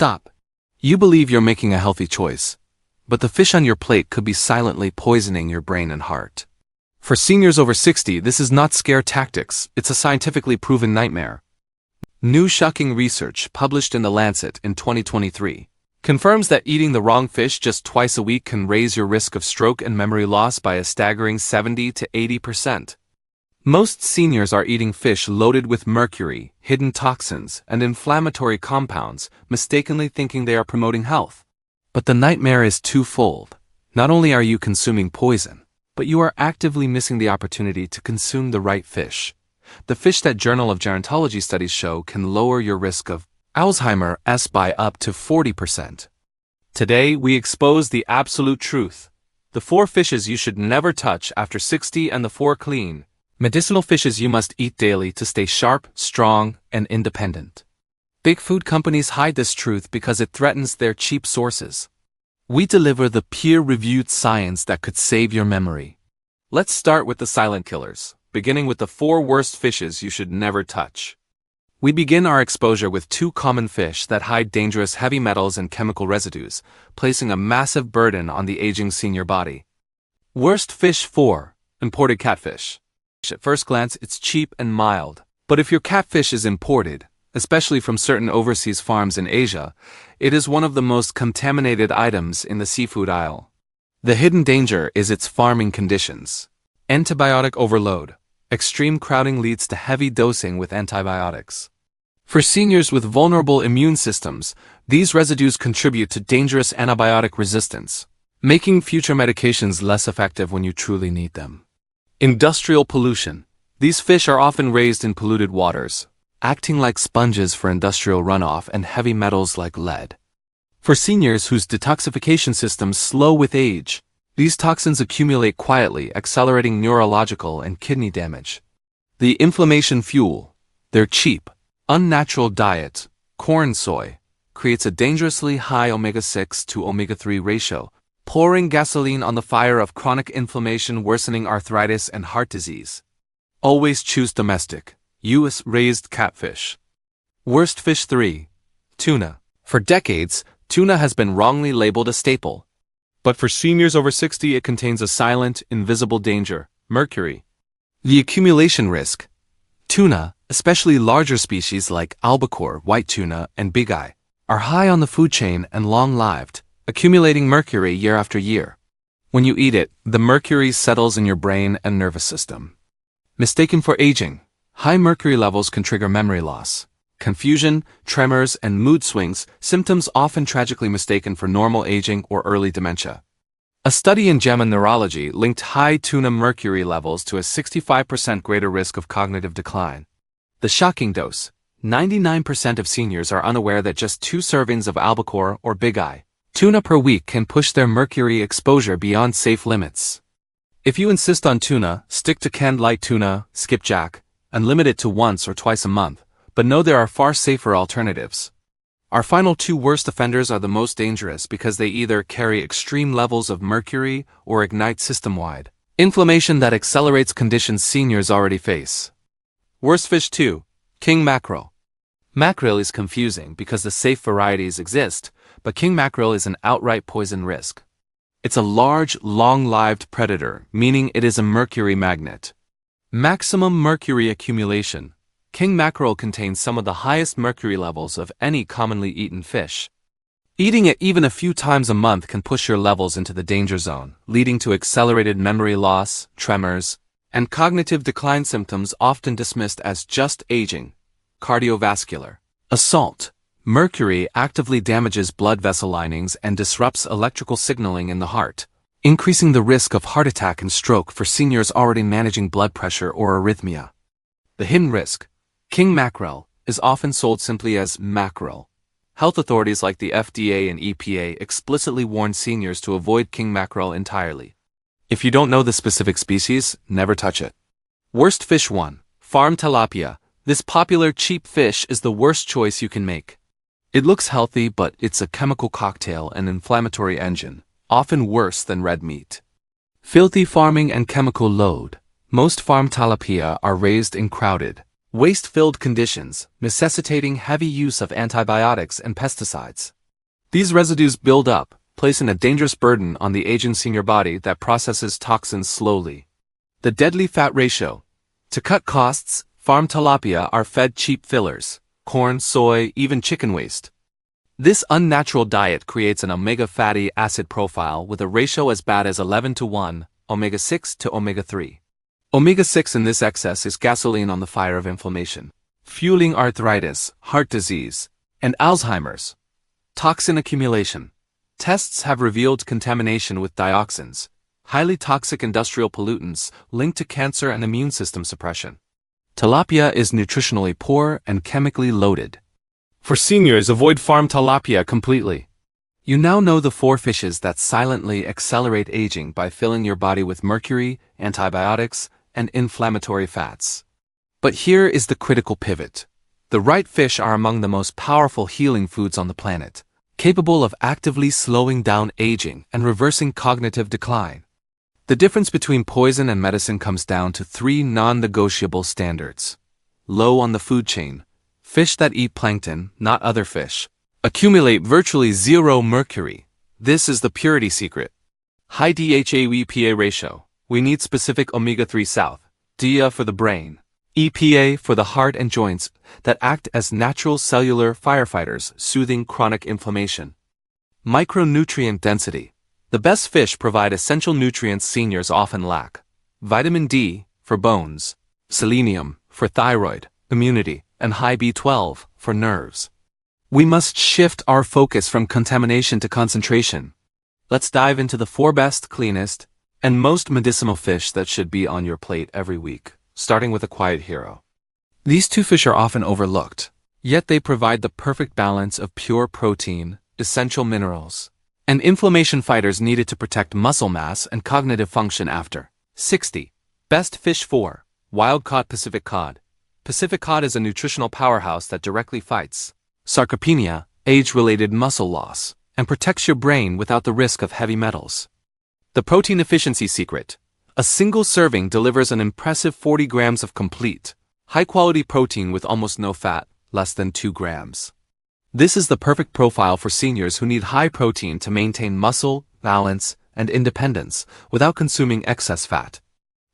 Stop. You believe you're making a healthy choice, but the fish on your plate could be silently poisoning your brain and heart. For seniors over 60, this is not scare tactics, it's a scientifically proven nightmare. New shocking research published in The Lancet in 2023 confirms that eating the wrong fish just twice a week can raise your risk of stroke and memory loss by a staggering 70 to 80%. Most seniors are eating fish loaded with mercury, hidden toxins, and inflammatory compounds, mistakenly thinking they are promoting health. But the nightmare is twofold. Not only are you consuming poison, but you are actively missing the opportunity to consume the right fish. The fish that Journal of Gerontology studies show can lower your risk of Alzheimer's by up to 40%. Today, we expose the absolute truth. The 4 fishes you should never touch after 60 and the 4 clean, medicinal fishes you must eat daily to stay sharp, strong, and independent. Big food companies hide this truth because it threatens their cheap sources. We deliver the peer-reviewed science that could save your memory. Let's start with the silent killers, beginning with the 4 worst fishes you should never touch. We begin our exposure with 2 common fish that hide dangerous heavy metals and chemical residues, placing a massive burden on the aging senior body. Worst fish 4, imported catfish. At first glance, it's cheap and mild, but if your catfish is imported, especially from certain overseas farms in Asia, it is one of the most contaminated items in the seafood aisle. The hidden danger is its farming conditions. Antibiotic overload. Extreme crowding leads to heavy dosing with antibiotics. For seniors with vulnerable immune systems, these residues contribute to dangerous antibiotic resistance, making future medications less effective when you truly need them. Industrial pollution. These fish are often raised in polluted waters, acting like sponges for industrial runoff and heavy metals like lead. For seniors whose detoxification systems slow with age, these toxins accumulate quietly, accelerating neurological and kidney damage. The inflammation fuel, their cheap, unnatural diet, corn soy, creates a dangerously high omega-6 to omega-3 ratio, pouring gasoline on the fire of chronic inflammation, worsening arthritis and heart disease. Always choose domestic, U.S.-raised catfish. Worst fish 3. Tuna. For decades, tuna has been wrongly labeled a staple. But for seniors over 60, it contains a silent, invisible danger, mercury. The accumulation risk. Tuna, especially larger species like albacore, white tuna, and bigeye, are high on the food chain and long-lived, accumulating mercury year after year. When you eat it, the mercury settles in your brain and nervous system. Mistaken for aging. High mercury levels can trigger memory loss, confusion, tremors, and mood swings, symptoms often tragically mistaken for normal aging or early dementia. A study in JAMA Neurology linked high tuna mercury levels to a 65% greater risk of cognitive decline. The shocking dose. 99% of seniors are unaware that just 2 servings of albacore or bigeye tuna per week can push their mercury exposure beyond safe limits. If you insist on tuna, stick to canned light tuna, skipjack, and limit it to once or twice a month, but know there are far safer alternatives. Our final 2 worst offenders are the most dangerous because they either carry extreme levels of mercury or ignite system-wide inflammation that accelerates conditions seniors already face. Worst fish 2. King mackerel. Mackerel is confusing because the safe varieties exist, but king mackerel is an outright poison risk. It's a large, long-lived predator, meaning it is a mercury magnet. Maximum mercury accumulation. King mackerel contains some of the highest mercury levels of any commonly eaten fish. Eating it even a few times a month can push your levels into the danger zone, leading to accelerated memory loss, tremors, and cognitive decline, symptoms often dismissed as just aging. Cardiovascular. Assault. Mercury actively damages blood vessel linings and disrupts electrical signaling in the heart, increasing the risk of heart attack and stroke for seniors already managing blood pressure or arrhythmia. The hidden risk. King mackerel is often sold simply as mackerel. Health authorities like the FDA and EPA explicitly warn seniors to avoid king mackerel entirely. If you don't know the specific species, never touch it. Worst fish 1. Farm tilapia. This popular cheap fish is the worst choice you can make. It looks healthy, but it's a chemical cocktail and inflammatory engine, often worse than red meat. Filthy farming and chemical load. Most farm tilapia are raised in crowded, waste-filled conditions, necessitating heavy use of antibiotics and pesticides. These residues build up, placing a dangerous burden on the aging senior body that processes toxins slowly. The deadly fat ratio. To cut costs, farm tilapia are fed cheap fillers, corn, soy, even chicken waste. This unnatural diet creates an omega fatty acid profile with a ratio as bad as 11:1, omega-6 to omega-3. Omega-6 in this excess is gasoline on the fire of inflammation, fueling arthritis, heart disease, and Alzheimer's. Toxin accumulation. Tests have revealed contamination with dioxins, highly toxic industrial pollutants linked to cancer and immune system suppression. Tilapia is nutritionally poor and chemically loaded. For seniors, avoid farm tilapia completely. You now know the 4 fishes that silently accelerate aging by filling your body with mercury, antibiotics, and inflammatory fats. But here is the critical pivot. The right fish are among the most powerful healing foods on the planet, capable of actively slowing down aging and reversing cognitive decline. The difference between poison and medicine comes down to 3 non-negotiable standards. Low on the food chain. Fish that eat plankton, not other fish, accumulate virtually 0 mercury. This is the purity secret. High DHA-EPA ratio. We need specific omega-3 south, DHA for the brain, EPA for the heart and joints that act as natural cellular firefighters soothing chronic inflammation. Micronutrient density. The best fish provide essential nutrients seniors often lack. Vitamin D for bones, selenium for thyroid, immunity, and high B12 for nerves. We must shift our focus from contamination to concentration. Let's dive into the 4 best, cleanest, and most medicinal fish that should be on your plate every week, starting with a quiet hero. These 2 fish are often overlooked, yet they provide the perfect balance of pure protein, essential minerals, and inflammation fighters needed to protect muscle mass and cognitive function after 60. Best fish 4. Wild-caught Pacific cod. Pacific cod is a nutritional powerhouse that directly fights sarcopenia, age-related muscle loss, and protects your brain without the risk of heavy metals. The protein efficiency secret. A single serving delivers an impressive 40 grams of complete, high-quality protein with almost no fat, less than 2 grams. This is the perfect profile for seniors who need high protein to maintain muscle, balance, and independence without consuming excess fat.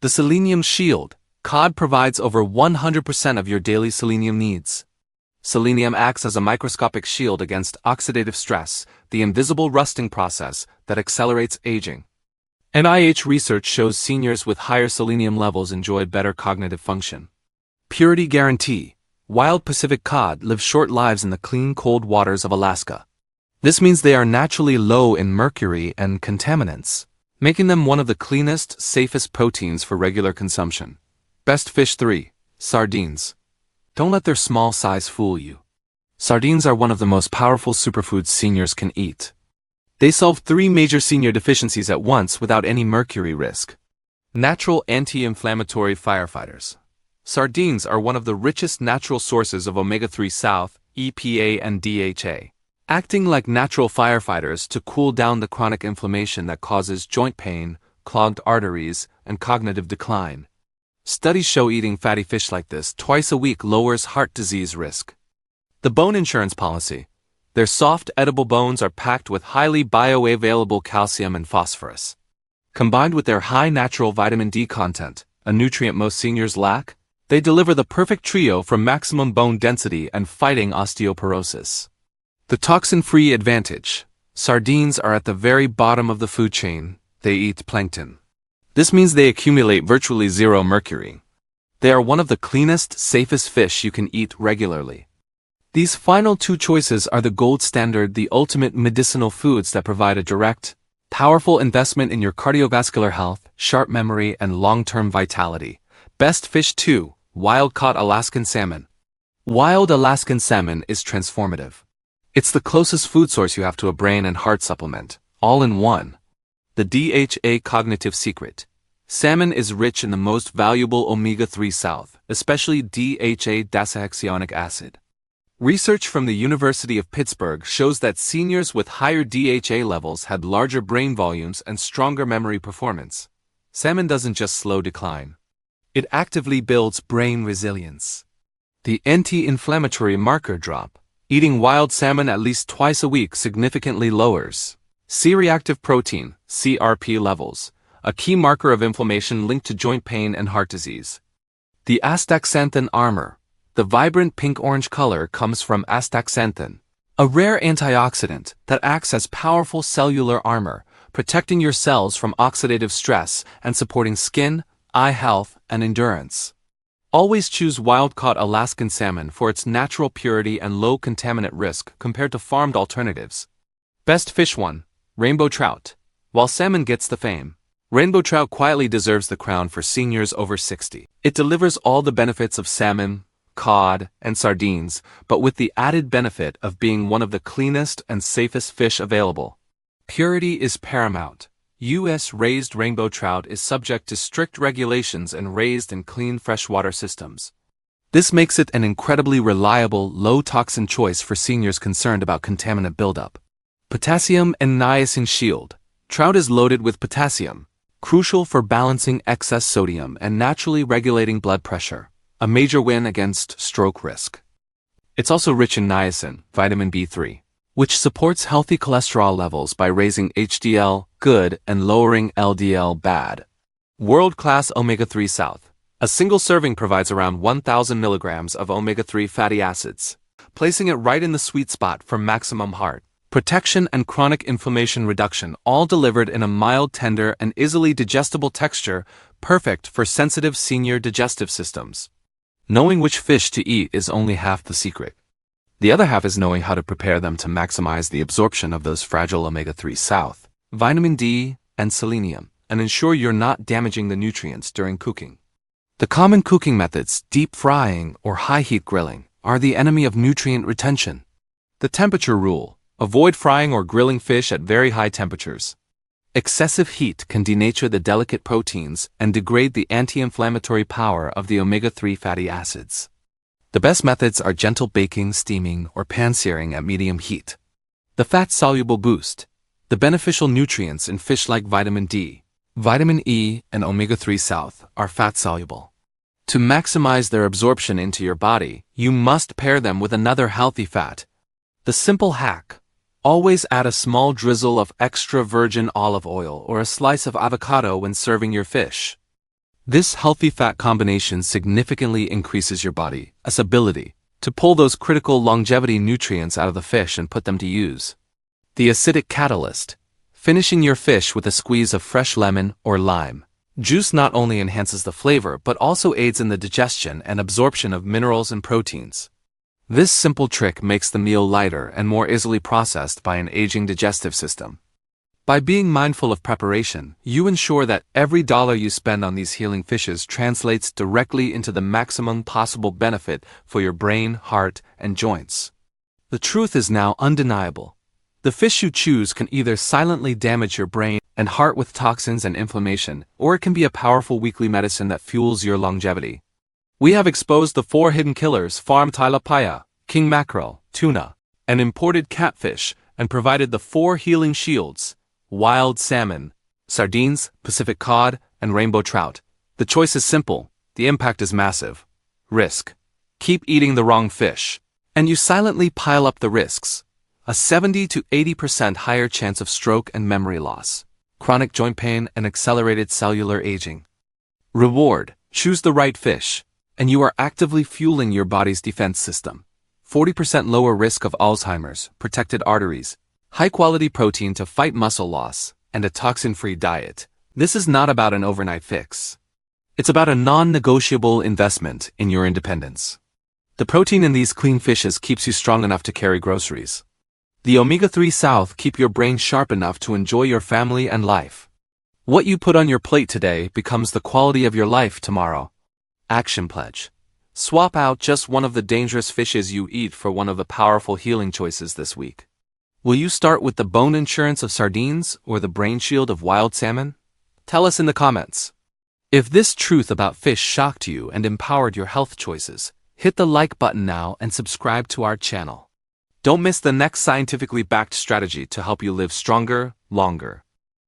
The selenium shield. Cod provides over 100% of your daily selenium needs. Selenium acts as a microscopic shield against oxidative stress, the invisible rusting process that accelerates aging. NIH research shows seniors with higher selenium levels enjoy better cognitive function. Purity guarantee. Wild Pacific cod live short lives in the clean, cold waters of Alaska. This means they are naturally low in mercury and contaminants, making them one of the cleanest, safest proteins for regular consumption. Best fish 3. Sardines. Don't let their small size fool you. Sardines are one of the most powerful superfoods seniors can eat. They solve 3 major senior deficiencies at once without any mercury risk. Natural anti-inflammatory firefighters. Sardines are one of the richest natural sources of omega-3 south, EPA and DHA, acting like natural firefighters to cool down the chronic inflammation that causes joint pain, clogged arteries, and cognitive decline. Studies show eating fatty fish like this twice a week lowers heart disease risk. The bone insurance policy. Their soft, edible bones are packed with highly bioavailable calcium and phosphorus. Combined with their high natural vitamin D content, a nutrient most seniors lack, they deliver the perfect trio for maximum bone density and fighting osteoporosis. The toxin-free advantage. Sardines are at the very bottom of the food chain. They eat plankton. This means they accumulate virtually 0 mercury. They are one of the cleanest, safest fish you can eat regularly. These final 2 choices are the gold standard, the ultimate medicinal foods that provide a direct, powerful investment in your cardiovascular health, sharp memory, and long-term vitality. Best fish 2. Wild-caught Alaskan salmon. Wild Alaskan salmon is transformative. It's the closest food source you have to a brain and heart supplement, all in one. The DHA cognitive secret. Salmon is rich in the most valuable omega-3 south, especially DHA dasahexionic acid. Research from the University of Pittsburgh shows that seniors with higher DHA levels had larger brain volumes and stronger memory performance. Salmon doesn't just slow decline. It actively builds brain resilience. The anti-inflammatory marker drop. Eating wild salmon at least twice a week significantly lowers C-reactive protein, CRP levels, a key marker of inflammation linked to joint pain and heart disease. The astaxanthin armor. The vibrant pink-orange color comes from astaxanthin, a rare antioxidant that acts as powerful cellular armor, protecting your cells from oxidative stress and supporting skin, eye health, and endurance. Always choose wild-caught Alaskan salmon for its natural purity and low contaminant risk compared to farmed alternatives. Best fish 1. Rainbow trout. While salmon gets the fame, rainbow trout quietly deserves the crown for seniors over 60. It delivers all the benefits of salmon, cod, and sardines, but with the added benefit of being one of the cleanest and safest fish available. Purity is paramount. U.S. raised rainbow trout is subject to strict regulations and raised in clean freshwater systems. This makes it an incredibly reliable, low-toxin choice for seniors concerned about contaminant buildup. Potassium and niacin shield. Trout is loaded with potassium, crucial for balancing excess sodium and naturally regulating blood pressure, a major win against stroke risk. It's also rich in niacin, vitamin B3, which supports healthy cholesterol levels by raising HDL, good, and lowering LDL, bad. World-class omega-3 South. A single serving provides around 1,000 milligrams of omega-3 fatty acids, placing it right in the sweet spot for maximum heart protection and chronic inflammation reduction, all delivered in a mild, tender, and easily digestible texture, perfect for sensitive senior digestive systems. Knowing which fish to eat is only half the secret. The other half is knowing how to prepare them to maximize the absorption of those fragile omega-3 South, vitamin D, and selenium, and ensure you're not damaging the nutrients during cooking. The common cooking methods, deep frying or high-heat grilling, are the enemy of nutrient retention. The temperature rule. Avoid frying or grilling fish at very high temperatures. Excessive heat can denature the delicate proteins and degrade the anti-inflammatory power of the omega-3 fatty acids. The best methods are gentle baking, steaming, or pan-searing at medium heat. The fat-soluble boost. The beneficial nutrients in fish like vitamin D, vitamin E, and omega-3 South are fat-soluble. To maximize their absorption into your body, you must pair them with another healthy fat. The simple hack. Always add a small drizzle of extra virgin olive oil or a slice of avocado when serving your fish. This healthy fat combination significantly increases your body's ability to pull those critical longevity nutrients out of the fish and put them to use. The acidic catalyst. Finishing your fish with a squeeze of fresh lemon or lime juice not only enhances the flavor but also aids in the digestion and absorption of minerals and proteins. This simple trick makes the meal lighter and more easily processed by an aging digestive system. By being mindful of preparation, you ensure that every dollar you spend on these healing fishes translates directly into the maximum possible benefit for your brain, heart, and joints. The truth is now undeniable. The fish you choose can either silently damage your brain and heart with toxins and inflammation, or it can be a powerful weekly medicine that fuels your longevity. We have exposed the 4 hidden killers: farmed tilapia, king mackerel, tuna, and imported catfish, and provided the 4 healing shields: wild salmon, sardines, Pacific cod, and rainbow trout. The choice is simple, the impact is massive. Risk. Keep eating the wrong fish, and you silently pile up the risks. A 70 to 80% higher chance of stroke and memory loss, chronic joint pain, and accelerated cellular aging. Reward. Choose the right fish, and you are actively fueling your body's defense system. 40% lower risk of Alzheimer's, protected arteries, high-quality protein to fight muscle loss, and a toxin-free diet. This is not about an overnight fix. It's about a non-negotiable investment in your independence. The protein in these clean fishes keeps you strong enough to carry groceries. The omega-3 South keep your brain sharp enough to enjoy your family and life. What you put on your plate today becomes the quality of your life tomorrow. Action pledge. Swap out just one of the dangerous fishes you eat for one of the powerful healing choices this week. Will you start with the bone insurance of sardines or the brain shield of wild salmon? Tell us in the comments. If this truth about fish shocked you and empowered your health choices, hit the like button now and subscribe to our channel. Don't miss the next scientifically backed strategy to help you live stronger, longer.